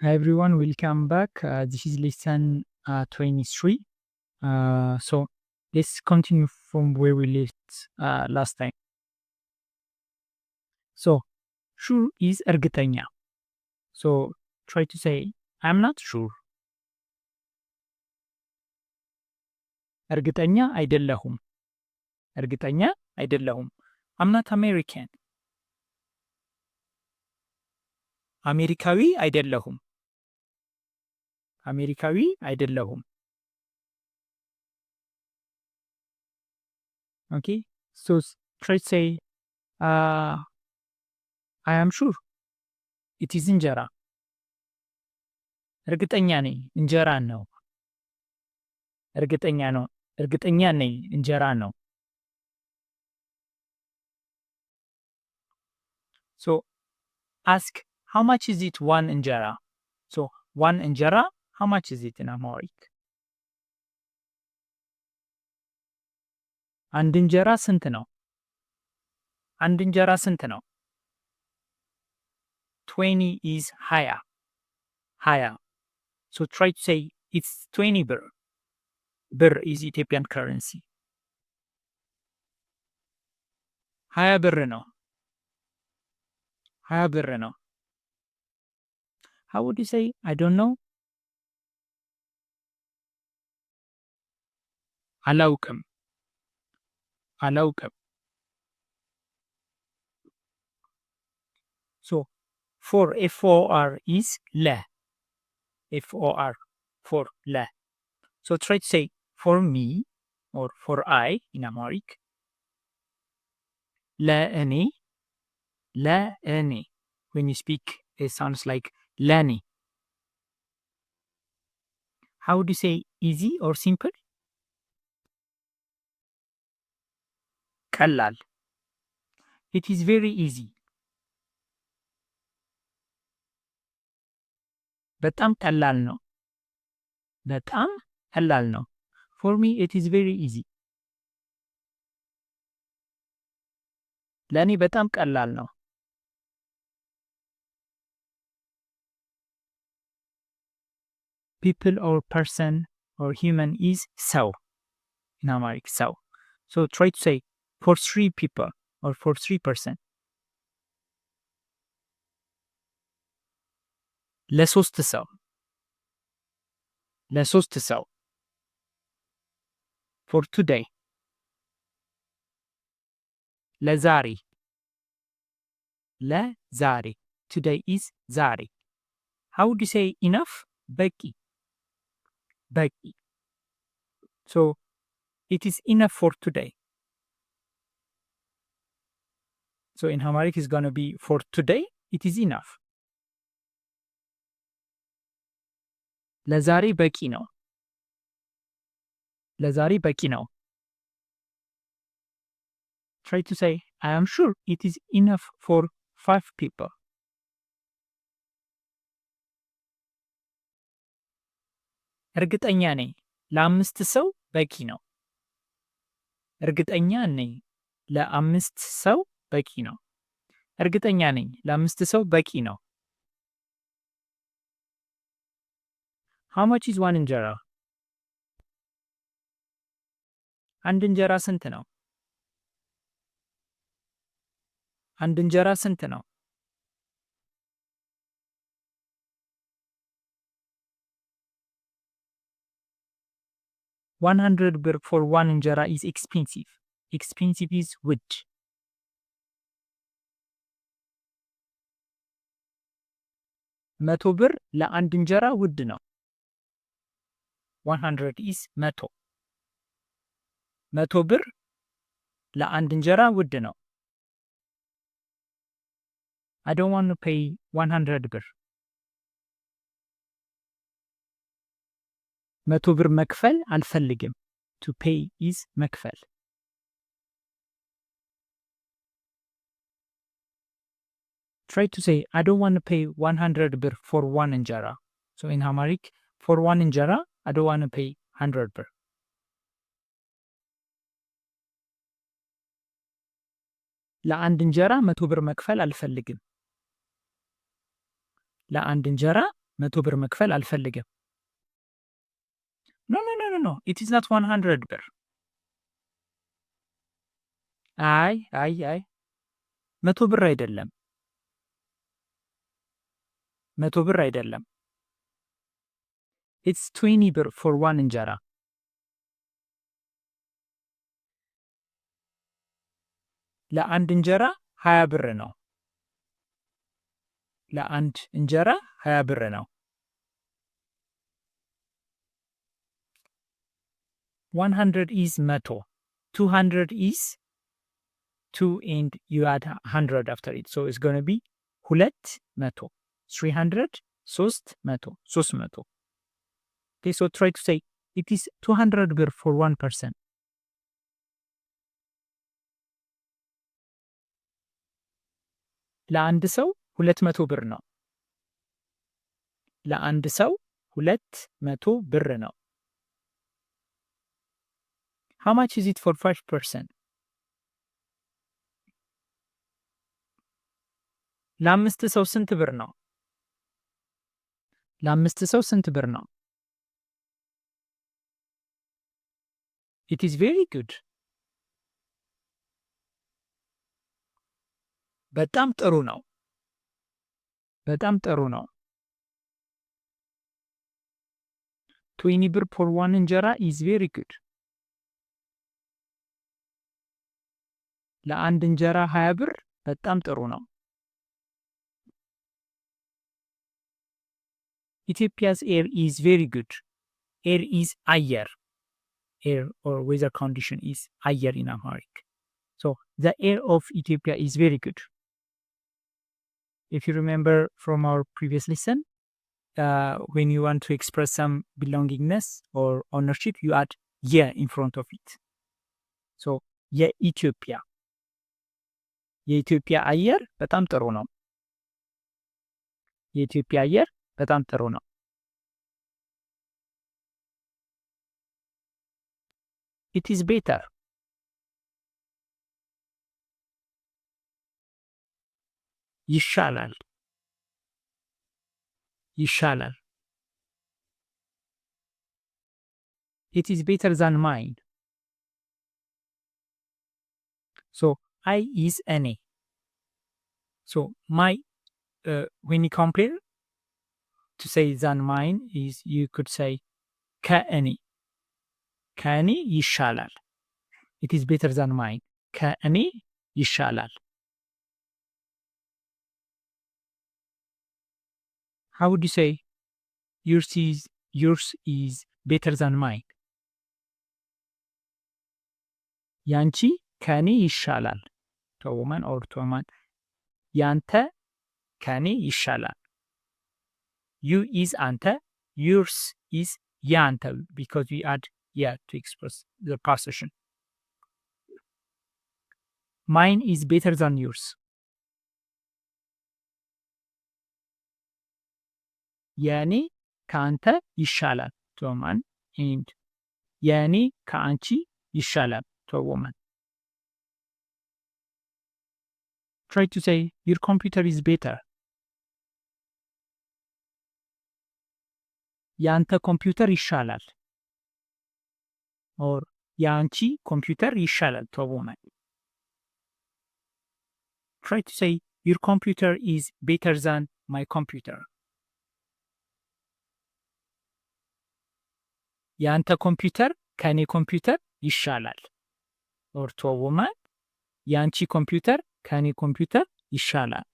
Hi everyone, welcome back. This is lesson 23. So let's continue from where we left last time. So sure is እርግጠኛ. So try to say I'm not sure. እርግጠኛ አይደለሁም. እርግጠኛ አይደለሁም. I'm not American. አሜሪካዊ አይደለሁም. አሜሪካዊ አይደለሁም. Okay? So try to say I am sure it is እንጀራ. እርግጠኛ ነኝ እንጀራ ነው. እርግጠኛ ነው. እርግጠኛ ነኝ እንጀራ ነው. So ask how much is it one እንጀራ? So one እንጀራ how much is it in Amharic? አንድ እንጀራ ስንት ነው? አንድ እንጀራ ስንት ነው? 20 is higher. Higher. So try to say it's 20 ብር. ብር is Ethiopian currency. 20 ብር ነው. 20 ብር ነው. How would you say I don't know? አላውቅም. አላውቅም. So for F-O-R is ለ. F-O-R for ለ. So try to say for me or for I in Amharic. ለእኔ. ለእኔ. When you speak, it sounds like ለኔ. How would you say easy or simple? ቀላል. It is very easy. በጣም ቀላል ነው. በጣም ቀላል ነው. For me, it is very easy. ለእኔ በጣም ቀላል ነው. People or person or human is ሰው in Amharic ሰው. So try to say for 3 people or for 3 person. ለሶስት ሰው. ለሶስት ሰው. For today. ለዛሬ. ለዛሬ. Today is ዛሬ. How would you say enough? በቂ. በቂ. So it is enough for today. So in Amharic is going to be for today, it is enough. ለዛሬ በቂ ነው. ለዛሬ በቂ ነው. Try to say I am sure it is enough for 5 people. እርግጠኛ ነኝ ለአምስት ሰው በቂ ነው. እርግጠኛ ነኝ ለአምስት ሰው በቂ ነው. እርግጠኛ ነኝ ለአምስት ሰው በቂ ነው. How much is one እንጀራ? አንድ እንጀራ ስንት ነው? አንድ እንጀራ ስንት ነው? $100 for one እንጀራ is expensive. Expensive is ውድ. $100 ለአንድ እንጀራ ውድ ነው. 100 is 100. $100 ለአንድ እንጀራ ውድ ነው. I don't want to pay $100. $100 መክፈል አልፈልግም. To pay is መክፈል. Try to say I don't want to pay $100 for one እንጀራ. So in Amharic, for one እንጀራ I don't want to pay $100. ለአንድ እንጀራ $100 መክፈል አልፈልግም. ለአንድ እንጀራ 100 ብር መክፈል አልፈልግም። ኖ ኖ ኖ ኖ ኖ it is not 100 ብር። አይ 100 ብር አይደለም። 100 ብር አይደለም። it's 20 ብር for one እንጀራ። ለአንድ እንጀራ 20 ብር ነው። ለአንድ እንጀራ 20 ብር ነው። 100 is 100. 200 is 2 and you add 100 after it. So it's going to be 200. 300 300 300. Okay, so try to say it is 200 ብር for one person. ለአንድ ሰው 200 ብር ነው። ለአንድ ሰው 200 ብር ነው። How much is it for 5 person? ለአምስት ሰው ስንት ብር ነው? ለአምስት ሰው ስንት ብር ነው? It is very good. በጣም ጥሩ ነው። በጣም ጥሩ ነው። 20 ብር for one እንጀራ is very good. ለአንድ እንጀራ 20 ብር በጣም ጥሩ ነው። Ethiopia's air is very good. Air is አየር. Air or weather condition is አየር in Amharic. So the air of Ethiopia is very good. If you remember from our previous lesson, when you want to express some belongingness or ownership, you add yeah in front of it. So የኢትዮጵያ አየር በጣም ጥሩ ነው። የኢትዮጵያ አየር በጣም ጥሩ ነው። It is better. ይሻላል። ይሻላል። It is better than mine. So I is any. So my when you compare to say than mine is you could say ከእኔ ከእኔ ይሻላል. It is better than mine. ከእኔ ይሻላል. How would you say yours is better than mine? ያንቺ ከእኔ ይሻላል. To a woman or to a man. ያንተ ከእኔ ይሻላል. You is አንተ. Yours is ያንተ because we add yeah to express the possession. Mine is better than yours. የእኔ ከአንተ ይሻላል. To a man and የእኔ ከአንቺ ይሻላል. To a woman. Try to say your computer is better. ያንተ ኮምፒውተር ይሻላል. Or ያንቺ ኮምፒውተር ይሻላል. To a woman. Try to say your computer is better than my computer. ያንተ ኮምፒውተር ከኔ ኮምፒውተር ይሻላል. Or to a woman. ያንቺ ኮምፒውተር ከኔ ኮምፒውተር ይሻላል.